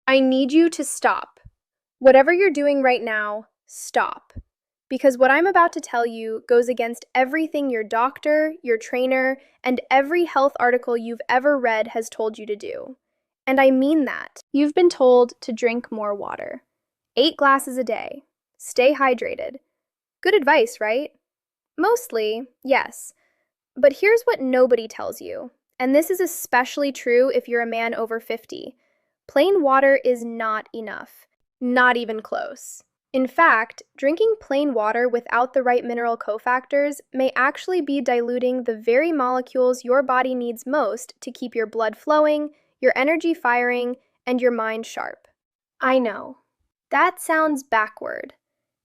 I need you to stop. Whatever you're doing right now, stop. Because what I'm about to tell you goes against everything your doctor, your trainer, and every health article you've ever read has told you to do. And I mean that. You've been told to drink more water. 8 glasses a day. Stay hydrated. Good advice, right? Mostly, yes. But here's what nobody tells you, and this is especially true if you're a man over 50. Plain water is not enough. Not even close. In fact, drinking plain water without the right mineral cofactors may actually be diluting the very molecules your body needs most to keep your blood flowing, your energy firing, and your mind sharp. I know. That sounds backward.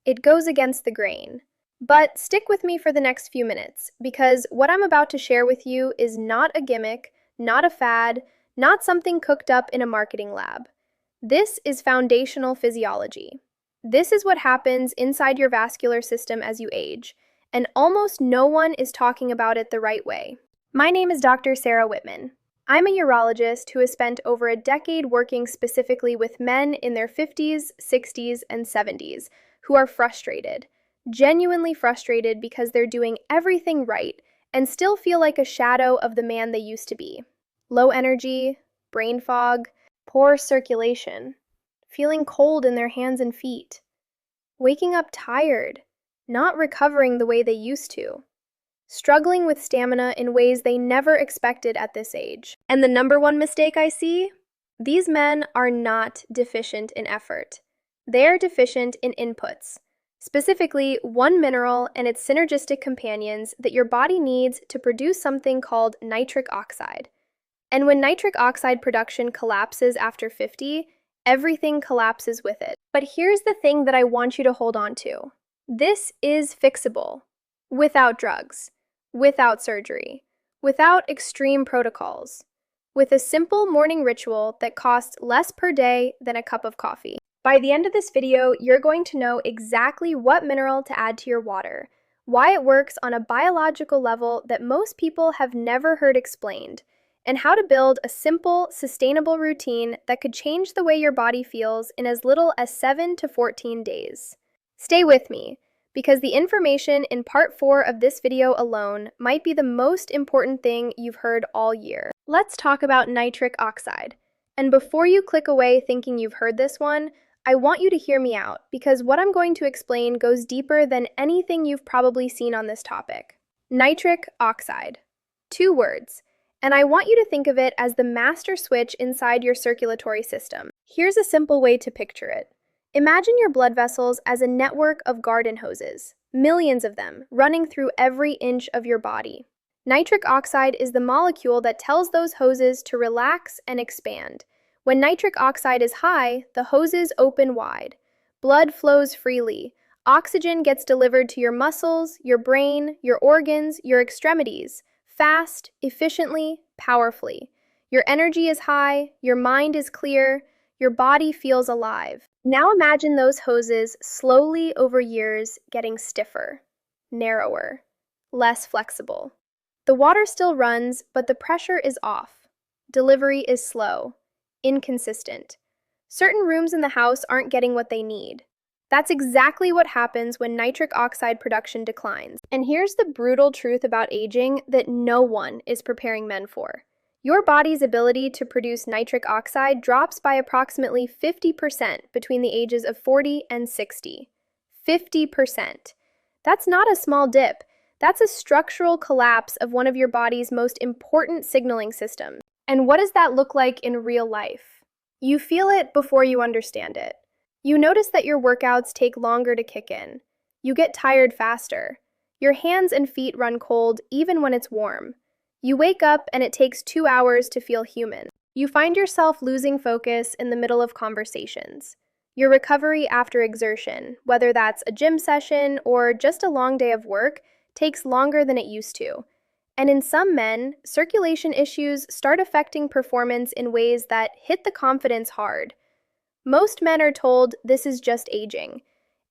It goes against the grain. But stick with me for the next few minutes, because what I'm about to share with you is not a gimmick, not a fad, not something cooked up in a marketing lab. This is foundational physiology. This is what happens inside your vascular system as you age, and almost no one is talking about it the right way. My name is Dr. Sarah Whitman. I'm a urologist who has spent over a decade working specifically with men in their 50s, 60s, and 70s who are frustrated, genuinely frustrated because they're doing everything right and still feel like a shadow of the man they used to be. Low energy, brain fog, poor circulation, feeling cold in their hands and feet, waking up tired, not recovering the way they used to, struggling with stamina in ways they never expected at this age. And the number one mistake I see? These men are not deficient in effort. They are deficient in inputs, specifically one mineral and its synergistic companions that your body needs to produce something called nitric oxide. And when nitric oxide production collapses after 50, everything collapses with it. But here's the thing that I want you to hold on to. This is fixable. Without drugs, without surgery, without extreme protocols, with a simple morning ritual that costs less per day than a cup of coffee. By the end of this video, you're going to know exactly what mineral to add to your water, why it works on a biological level that most people have never heard explained, and how to build a simple, sustainable routine that could change the way your body feels in as little as 7 to 14 days. Stay with me, because the information in part 4 of this video alone might be the most important thing you've heard all year. Let's talk about nitric oxide. And before you click away thinking you've heard this one, I want you to hear me out, because what I'm going to explain goes deeper than anything you've probably seen on this topic. Nitric oxide. 2 words. And I want you to think of it as the master switch inside your circulatory system. Here's a simple way to picture it. Imagine your blood vessels as a network of garden hoses, millions of them, running through every inch of your body. Nitric oxide is the molecule that tells those hoses to relax and expand. When nitric oxide is high, the hoses open wide. Blood flows freely. Oxygen gets delivered to your muscles, your brain, your organs, your extremities, fast, efficiently, powerfully. Your energy is high, your mind is clear, your body feels alive. Now imagine those hoses slowly over years getting stiffer, narrower, less flexible. The water still runs, but the pressure is off. Delivery is slow, inconsistent. Certain rooms in the house aren't getting what they need. That's exactly what happens when nitric oxide production declines. And here's the brutal truth about aging that no one is preparing men for. Your body's ability to produce nitric oxide drops by approximately 50% between the ages of 40 and 60. 50%. That's not a small dip. That's a structural collapse of one of your body's most important signaling systems. And what does that look like in real life? You feel it before you understand it. You notice that your workouts take longer to kick in. You get tired faster. Your hands and feet run cold even when it's warm. You wake up and it takes 2 hours to feel human. You find yourself losing focus in the middle of conversations. Your recovery after exertion, whether that's a gym session or just a long day of work, takes longer than it used to. And in some men, circulation issues start affecting performance in ways that hit the confidence hard. Most men are told this is just aging.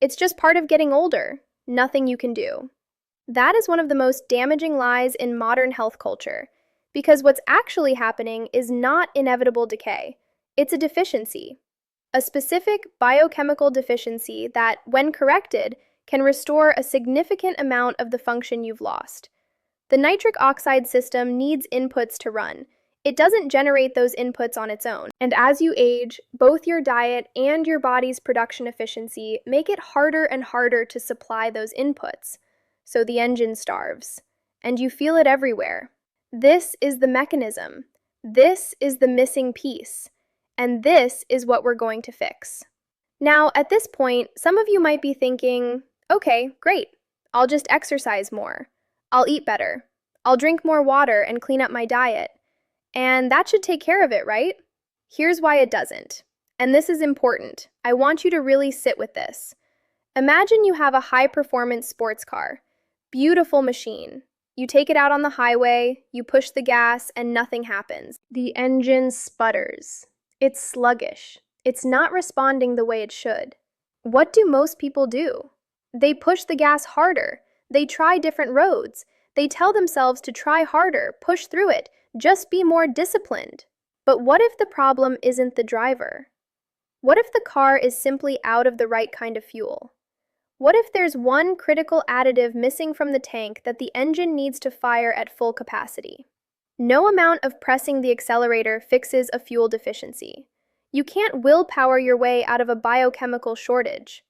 It's just part of getting older. Nothing you can do. That is one of the most damaging lies in modern health culture, because what's actually happening is not inevitable decay. It's a deficiency. a specific biochemical deficiency that, when corrected, can restore a significant amount of the function you've lost. The nitric oxide system needs inputs to run. It doesn't generate those inputs on its own. And as you age, both your diet and your body's production efficiency make it harder and harder to supply those inputs. So the engine starves. And you feel it everywhere. This is the mechanism. This is the missing piece. And this is what we're going to fix. Now, at this point, some of you might be thinking, okay, great. I'll just exercise more. I'll eat better. I'll drink more water and clean up my diet. And that should take care of it, right? Here's why it doesn't. And this is important. I want you to really sit with this. Imagine you have a high-performance sports car. Beautiful machine. You take it out on the highway, you push the gas, and nothing happens. The engine sputters. It's sluggish. It's not responding the way it should. What do most people do? They push the gas harder. They try different roads. They tell themselves to try harder, push through it, just be more disciplined. But what if the problem isn't the driver? What if the car is simply out of the right kind of fuel? What if there's one critical additive missing from the tank that the engine needs to fire at full capacity? No amount of pressing the accelerator fixes a fuel deficiency. You can't willpower your way out of a biochemical shortage.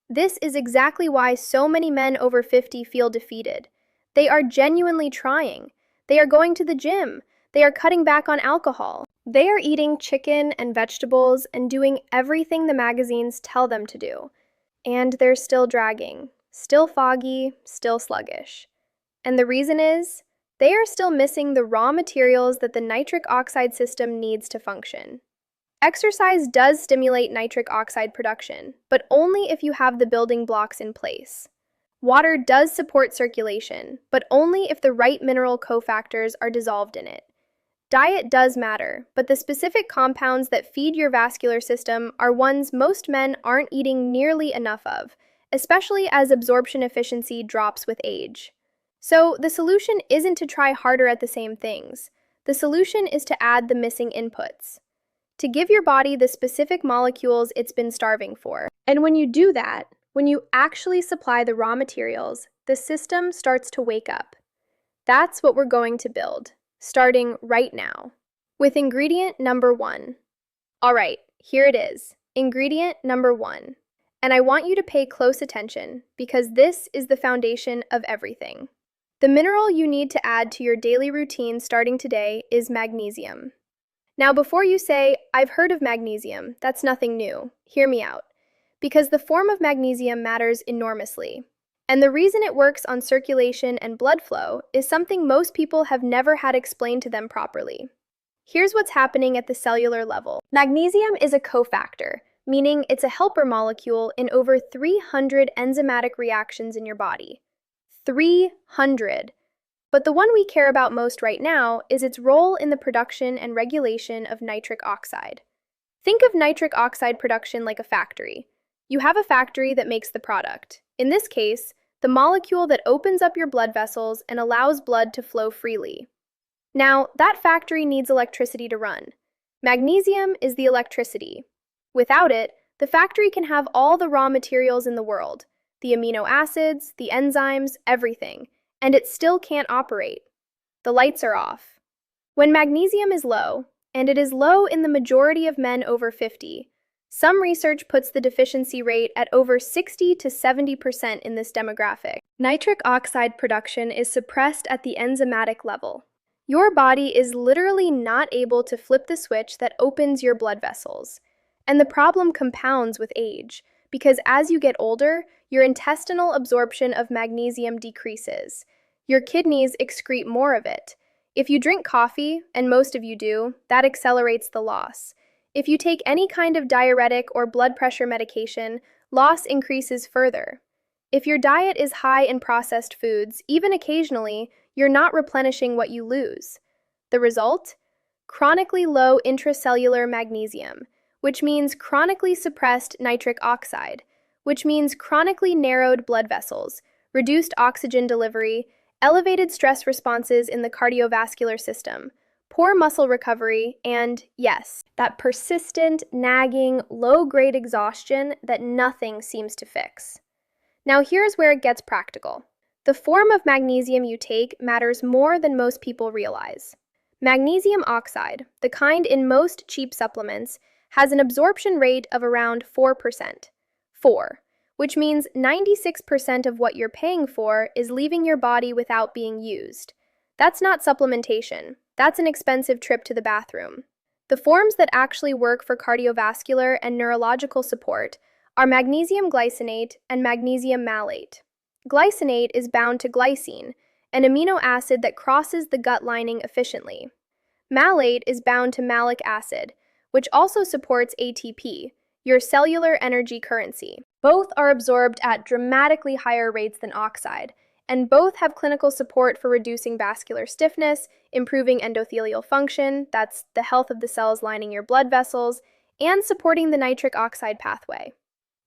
This is exactly why so many men over 50 feel defeated. They are genuinely trying. They are going to the gym. They are cutting back on alcohol. They are eating chicken and vegetables and doing everything the magazines tell them to do. And they're still dragging, still foggy, still sluggish. And the reason is, they are still missing the raw materials that the nitric oxide system needs to function. Exercise does stimulate nitric oxide production, but only if you have the building blocks in place. Water does support circulation, but only if the right mineral cofactors are dissolved in it. Diet does matter, but the specific compounds that feed your vascular system are ones most men aren't eating nearly enough of, especially as absorption efficiency drops with age. So the solution isn't to try harder at the same things. The solution is to add the missing inputs, to give your body the specific molecules it's been starving for. And when you do that, when you actually supply the raw materials, the system starts to wake up. That's what we're going to build, starting right now, with ingredient number 1. All right, here it is, ingredient number 1. And I want you to pay close attention because this is the foundation of everything. The mineral you need to add to your daily routine starting today is magnesium. Now, before you say, I've heard of magnesium, that's nothing new, hear me out. Because the form of magnesium matters enormously. And the reason it works on circulation and blood flow is something most people have never had explained to them properly. Here's what's happening at the cellular level. Magnesium is a cofactor, meaning it's a helper molecule in over 300 enzymatic reactions in your body. 300! But the one we care about most right now is its role in the production and regulation of nitric oxide. Think of nitric oxide production like a factory. You have a factory that makes the product. In this case, the molecule that opens up your blood vessels and allows blood to flow freely. Now, that factory needs electricity to run. Magnesium is the electricity. Without it, the factory can have all the raw materials in the world, the amino acids, the enzymes, everything, and it still can't operate. The lights are off. When magnesium is low, and it is low in the majority of men over 50, some research puts the deficiency rate at over 60 to 70% in this demographic. Nitric oxide production is suppressed at the enzymatic level. Your body is literally not able to flip the switch that opens your blood vessels. And the problem compounds with age, because as you get older, your intestinal absorption of magnesium decreases. Your kidneys excrete more of it. If you drink coffee, and most of you do, that accelerates the loss. If you take any kind of diuretic or blood pressure medication, loss increases further. If your diet is high in processed foods, even occasionally, you're not replenishing what you lose. The result? Chronically low intracellular magnesium, which means chronically suppressed nitric oxide, which means chronically narrowed blood vessels, reduced oxygen delivery, elevated stress responses in the cardiovascular system, poor muscle recovery, and yes, that persistent, nagging, low-grade exhaustion that nothing seems to fix. Now here's where it gets practical. The form of magnesium you take matters more than most people realize. Magnesium oxide, the kind in most cheap supplements, has an absorption rate of around 4%. 4, which means 96% of what you're paying for is leaving your body without being used. That's not supplementation. That's an expensive trip to the bathroom. The forms that actually work for cardiovascular and neurological support are magnesium glycinate and magnesium malate. Glycinate is bound to glycine, an amino acid that crosses the gut lining efficiently. Malate is bound to malic acid, which also supports ATP, your cellular energy currency. Both are absorbed at dramatically higher rates than oxide, and both have clinical support for reducing vascular stiffness, improving endothelial function, that's the health of the cells lining your blood vessels, and supporting the nitric oxide pathway.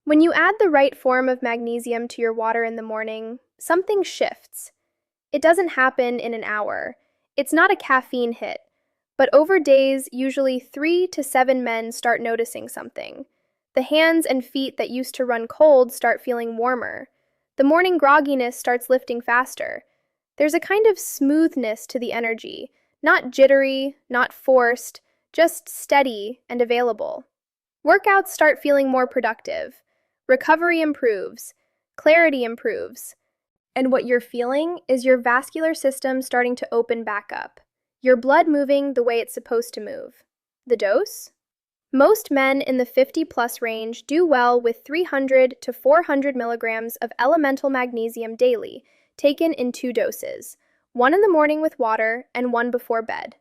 When you add the right form of magnesium to your water in the morning, something shifts. It doesn't happen in an hour. It's not a caffeine hit. But over days, usually 3 to 7 men start noticing something. The hands and feet that used to run cold start feeling warmer. The morning grogginess starts lifting faster. There's a kind of smoothness to the energy, not jittery, not forced, just steady and available. Workouts start feeling more productive. Recovery improves. Clarity improves. And what you're feeling is your vascular system starting to open back up. Your blood moving the way it's supposed to move. The dose? Most men in the 50-plus range do well with 300 to 400 milligrams of elemental magnesium daily, taken in 2 doses, one in the morning with water and one before bed.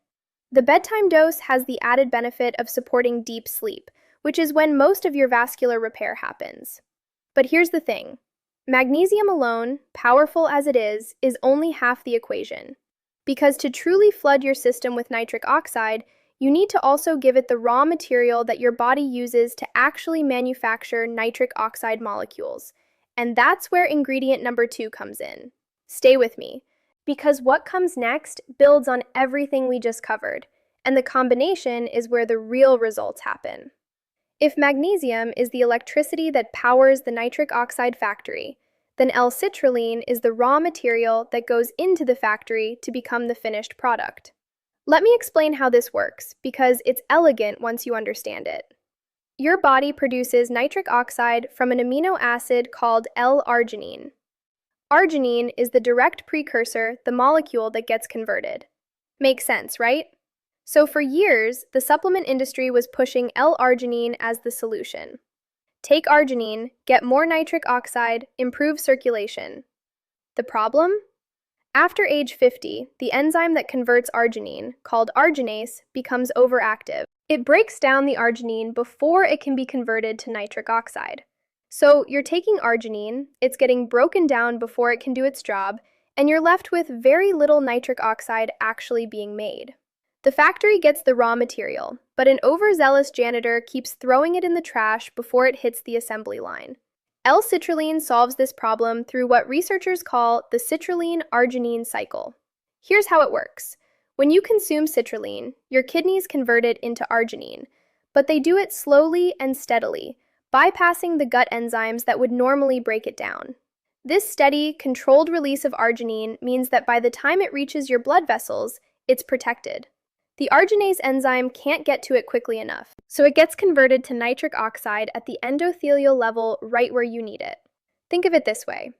The bedtime dose has the added benefit of supporting deep sleep, which is when most of your vascular repair happens. But here's the thing. Magnesium alone, powerful as it is only half the equation. Because to truly flood your system with nitric oxide, you need to also give it the raw material that your body uses to actually manufacture nitric oxide molecules. And that's where ingredient number 2 comes in. Stay with me, because what comes next builds on everything we just covered, and the combination is where the real results happen. If magnesium is the electricity that powers the nitric oxide factory, then L-citrulline is the raw material that goes into the factory to become the finished product. Let me explain how this works, because it's elegant once you understand it. Your body produces nitric oxide from an amino acid called L-arginine. Arginine is the direct precursor, the molecule that gets converted. Makes sense, right? So for years, the supplement industry was pushing L-arginine as the solution. Take arginine, get more nitric oxide, improve circulation. The problem? After age 50, the enzyme that converts arginine, called arginase, becomes overactive. It breaks down the arginine before it can be converted to nitric oxide. So you're taking arginine, it's getting broken down before it can do its job, and you're left with very little nitric oxide actually being made. The factory gets the raw material, but an overzealous janitor keeps throwing it in the trash before it hits the assembly line. L-citrulline solves this problem through what researchers call the citrulline-arginine cycle. Here's how it works. When you consume citrulline, your kidneys convert it into arginine, but they do it slowly and steadily, bypassing the gut enzymes that would normally break it down. This steady, controlled release of arginine means that by the time it reaches your blood vessels, it's protected. The arginase enzyme can't get to it quickly enough, so it gets converted to nitric oxide at the endothelial level right where you need it. Think of it this way.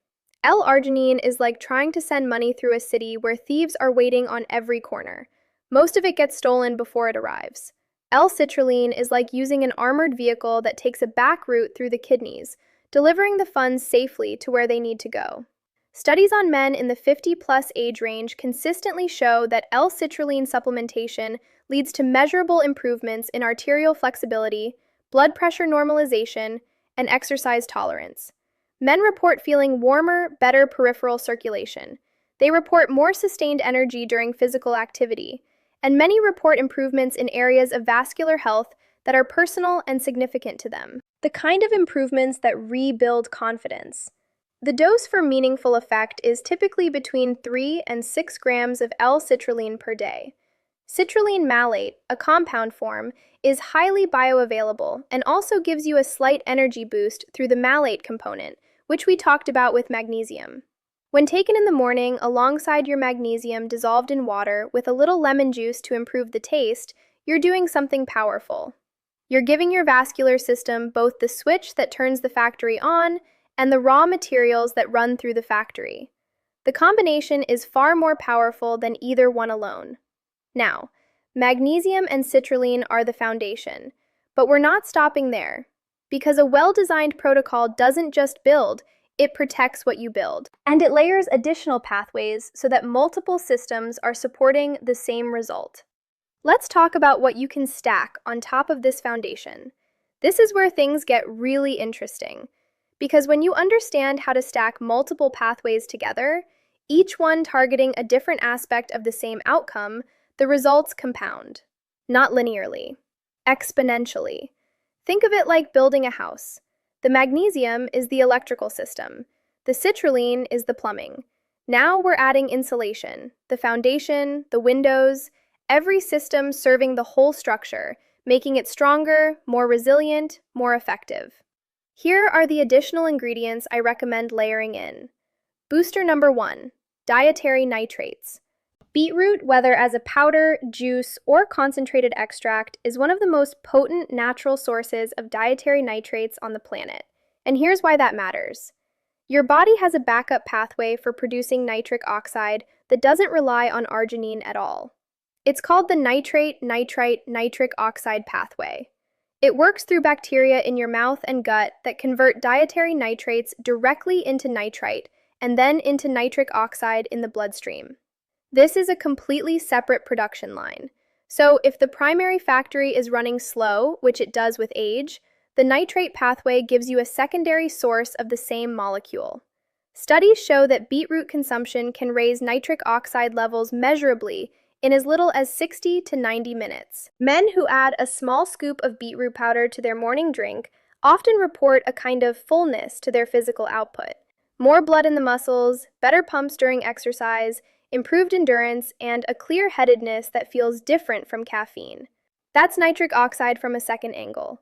L-arginine is like trying to send money through a city where thieves are waiting on every corner. Most of it gets stolen before it arrives. L-citrulline is like using an armored vehicle that takes a back route through the kidneys, delivering the funds safely to where they need to go. Studies on men in the 50-plus age range consistently show that L-citrulline supplementation leads to measurable improvements in arterial flexibility, blood pressure normalization, and exercise tolerance. Men report feeling warmer, better peripheral circulation. They report more sustained energy during physical activity, and many report improvements in areas of vascular health that are personal and significant to them. The kind of improvements that rebuild confidence. The dose for meaningful effect is typically between 3 and 6 grams of L-citrulline per day. Citrulline malate, a compound form, is highly bioavailable and also gives you a slight energy boost through the malate component, which we talked about with magnesium. When taken in the morning alongside your magnesium dissolved in water with a little lemon juice to improve the taste, you're doing something powerful. You're giving your vascular system both the switch that turns the factory on and the raw materials that run through the factory. The combination is far more powerful than either one alone. Now, magnesium and citrulline are the foundation, but we're not stopping there, because a well-designed protocol doesn't just build, it protects what you build. And it layers additional pathways so that multiple systems are supporting the same result. Let's talk about what you can stack on top of this foundation. This is where things get really interesting, because when you understand how to stack multiple pathways together, each one targeting a different aspect of the same outcome, the results compound. Not linearly, exponentially. Think of it like building a house. The magnesium is the electrical system. The citrulline is the plumbing. Now we're adding insulation, the foundation, the windows, every system serving the whole structure, making it stronger, more resilient, more effective. Here are the additional ingredients I recommend layering in. Booster number 1, dietary nitrates. Beetroot, whether as a powder, juice, or concentrated extract, is one of the most potent natural sources of dietary nitrates on the planet. And here's why that matters. Your body has a backup pathway for producing nitric oxide that doesn't rely on arginine at all. It's called the nitrate-nitrite-nitric oxide pathway. It works through bacteria in your mouth and gut that convert dietary nitrates directly into nitrite and then into nitric oxide in the bloodstream. This is a completely separate production line. So if the primary factory is running slow, which it does with age, the nitrate pathway gives you a secondary source of the same molecule. Studies show that beetroot consumption can raise nitric oxide levels measurably in as little as 60 to 90 minutes. Men who add a small scoop of beetroot powder to their morning drink often report a kind of fullness to their physical output. More blood in the muscles, better pumps during exercise, improved endurance, and a clear-headedness that feels different from caffeine. That's nitric oxide from a second angle.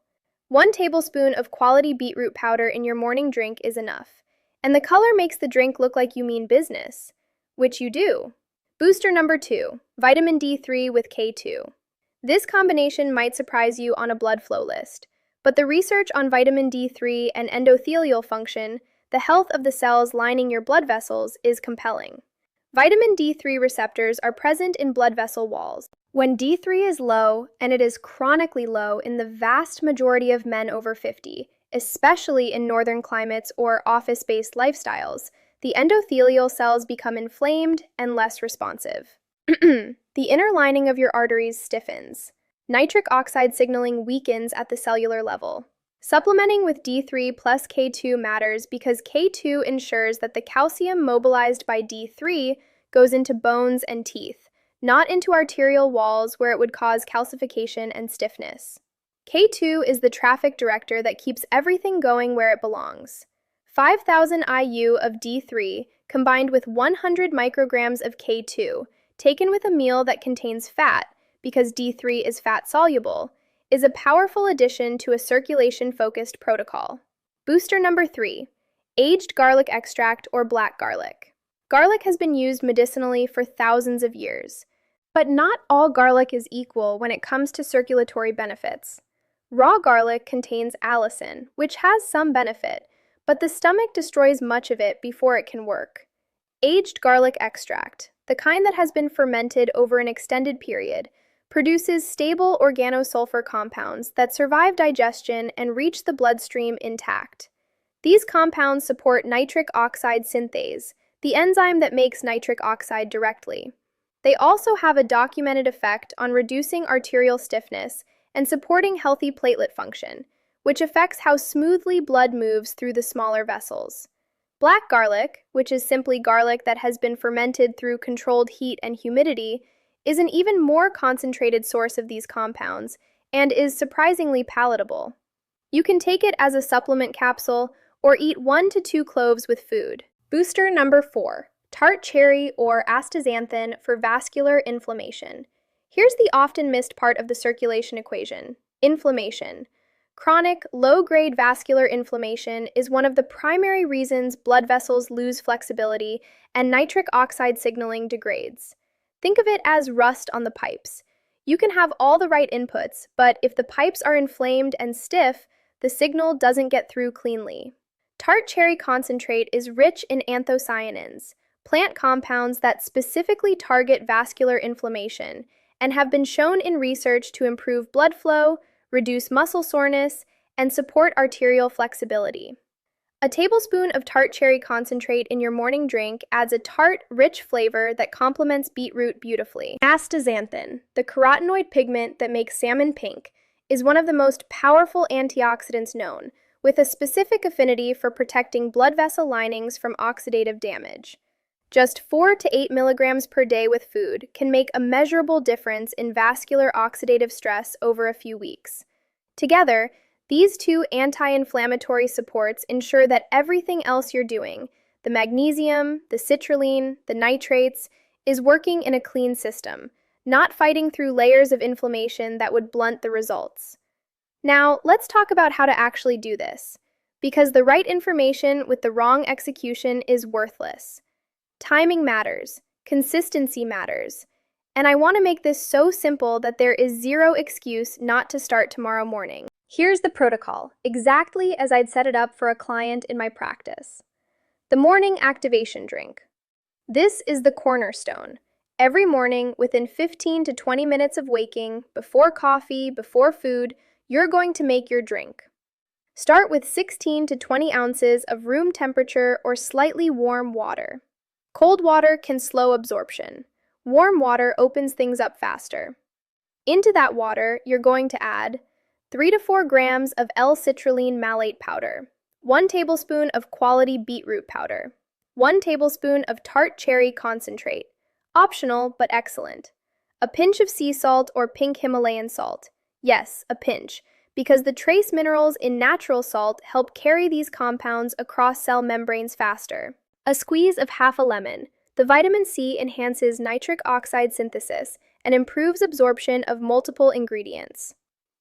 1 tablespoon of quality beetroot powder in your morning drink is enough, and the color makes the drink look like you mean business, which you do. Booster number 2, vitamin D3 with K2. This combination might surprise you on a blood flow list, but the research on vitamin D3 and endothelial function, the health of the cells lining your blood vessels, is compelling. Vitamin D3 receptors are present in blood vessel walls. When D3 is low, and it is chronically low in the vast majority of men over 50, especially in northern climates or office-based lifestyles, the endothelial cells become inflamed and less responsive. The inner lining of your arteries stiffens. Nitric oxide signaling weakens at the cellular level. Supplementing with D3 plus K2 matters because K2 ensures that the calcium mobilized by D3 goes into bones and teeth, not into arterial walls where it would cause calcification and stiffness. K2 is the traffic director that keeps everything going where it belongs. 5,000 IU of D3 combined with 100 micrograms of K2, taken with a meal that contains fat, because D3 is fat-soluble, is a powerful addition to a circulation-focused protocol. Booster number 3, aged garlic extract or black garlic. Garlic has been used medicinally for thousands of years, but not all garlic is equal when it comes to circulatory benefits. Raw garlic contains allicin, which has some benefit, but the stomach destroys much of it before it can work. Aged garlic extract, the kind that has been fermented over an extended period, produces stable organosulfur compounds that survive digestion and reach the bloodstream intact. These compounds support nitric oxide synthase, the enzyme that makes nitric oxide directly. They also have a documented effect on reducing arterial stiffness and supporting healthy platelet function, which affects how smoothly blood moves through the smaller vessels. Black garlic, which is simply garlic that has been fermented through controlled heat and humidity, is an even more concentrated source of these compounds and is surprisingly palatable. You can take it as a supplement capsule or eat 1 to 2 cloves with food. Booster number 4, tart cherry or astaxanthin for vascular inflammation. Here's the often missed part of the circulation equation: inflammation. Chronic, low-grade vascular inflammation is one of the primary reasons blood vessels lose flexibility and nitric oxide signaling degrades. Think of it as rust on the pipes. You can have all the right inputs, but if the pipes are inflamed and stiff, the signal doesn't get through cleanly. Tart cherry concentrate is rich in anthocyanins, plant compounds that specifically target vascular inflammation and have been shown in research to improve blood flow, reduce muscle soreness, and support arterial flexibility. A tablespoon of tart cherry concentrate in your morning drink adds a tart, rich flavor that complements beetroot beautifully. Astaxanthin, the carotenoid pigment that makes salmon pink, is one of the most powerful antioxidants known, with a specific affinity for protecting blood vessel linings from oxidative damage. Just 4 to 8 milligrams per day with food can make a measurable difference in vascular oxidative stress over a few weeks. Together, these two anti-inflammatory supports ensure that everything else you're doing, the magnesium, the citrulline, the nitrates, is working in a clean system, not fighting through layers of inflammation that would blunt the results. Now, let's talk about how to actually do this, because the right information with the wrong execution is worthless. Timing matters, consistency matters, and I want to make this so simple that there is zero excuse not to start tomorrow morning. Here's the protocol, exactly as I'd set it up for a client in my practice. The morning activation drink. This is the cornerstone. Every morning, within 15 to 20 minutes of waking, before coffee, before food, you're going to make your drink. Start with 16 to 20 ounces of room temperature or slightly warm water. Cold water can slow absorption. Warm water opens things up faster. Into that water, you're going to add 3 to 4 grams of L-citrulline malate powder, 1 tablespoon of quality beetroot powder, 1 tablespoon of tart cherry concentrate, optional but excellent, a pinch of sea salt or pink Himalayan salt. Yes, a pinch, because the trace minerals in natural salt help carry these compounds across cell membranes faster. A squeeze of half a lemon. The vitamin C enhances nitric oxide synthesis and improves absorption of multiple ingredients.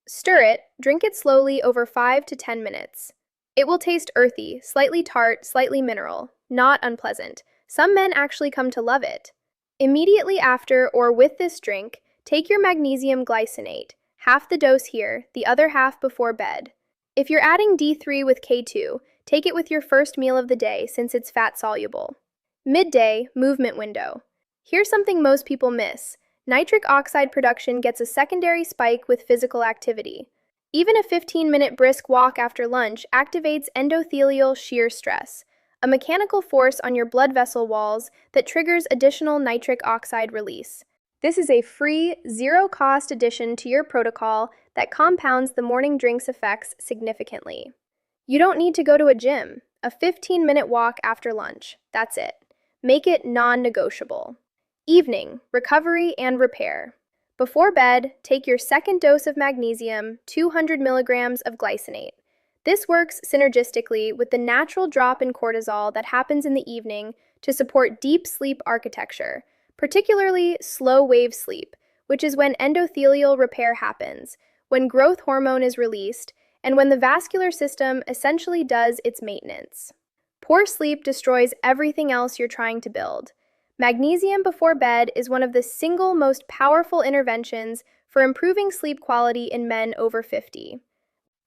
Stir it, drink it slowly over 5 to 10 minutes. It will taste earthy, slightly tart, slightly mineral, not unpleasant. Some men actually come to love it. Immediately after or with this drink, take your magnesium glycinate, half the dose here, the other half before bed. If you're adding D3 with K2, take it with your first meal of the day since it's fat-soluble. Midday, movement window. Here's something most people miss. Nitric oxide production gets a secondary spike with physical activity. Even a 15-minute brisk walk after lunch activates endothelial shear stress, a mechanical force on your blood vessel walls that triggers additional nitric oxide release. This is a free, zero-cost addition to your protocol that compounds the morning drink's effects significantly. You don't need to go to a gym. A 15-minute walk after lunch. That's it. Make it non-negotiable. Evening, recovery and repair. Before bed, take your second dose of magnesium, 200 milligrams of glycinate. This works synergistically with the natural drop in cortisol that happens in the evening to support deep sleep architecture, particularly slow-wave sleep, which is when endothelial repair happens, when growth hormone is released, and when the vascular system essentially does its maintenance. Poor sleep destroys everything else you're trying to build. Magnesium before bed is one of the single most powerful interventions for improving sleep quality in men over 50.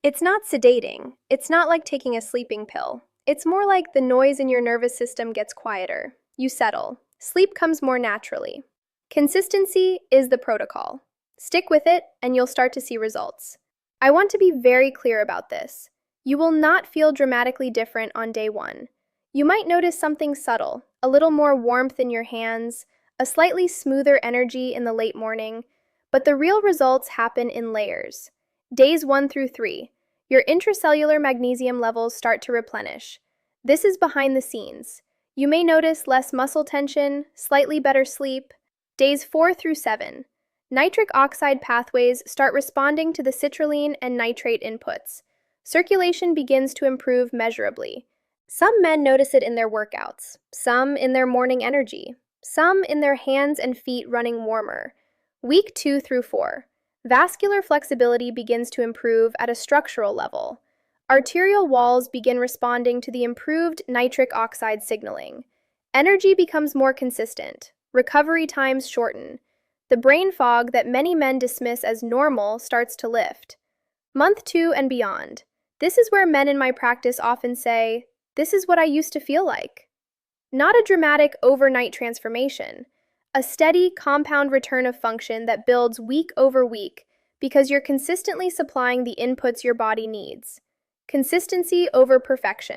It's not sedating. It's not like taking a sleeping pill. It's more like the noise in your nervous system gets quieter. You settle. Sleep comes more naturally. Consistency is the protocol. Stick with it, and you'll start to see results. I want to be very clear about this. You will not feel dramatically different on day 1. You might notice something subtle, a little more warmth in your hands, a slightly smoother energy in the late morning, but the real results happen in layers. Days 1 through 3, your intracellular magnesium levels start to replenish. This is behind the scenes. You may notice less muscle tension, slightly better sleep. Days 4 through 7, nitric oxide pathways start responding to the citrulline and nitrate inputs. Circulation begins to improve measurably. Some men notice it in their workouts, some in their morning energy, some in their hands and feet running warmer. Week 2 through 4. Vascular flexibility begins to improve at a structural level. Arterial walls begin responding to the improved nitric oxide signaling. Energy becomes more consistent. Recovery times shorten. The brain fog that many men dismiss as normal starts to lift. Month 2 and beyond. This is where men in my practice often say, "This is what I used to feel like." Not a dramatic overnight transformation, a steady compound return of function that builds week over week because you're consistently supplying the inputs your body needs. Consistency over perfection.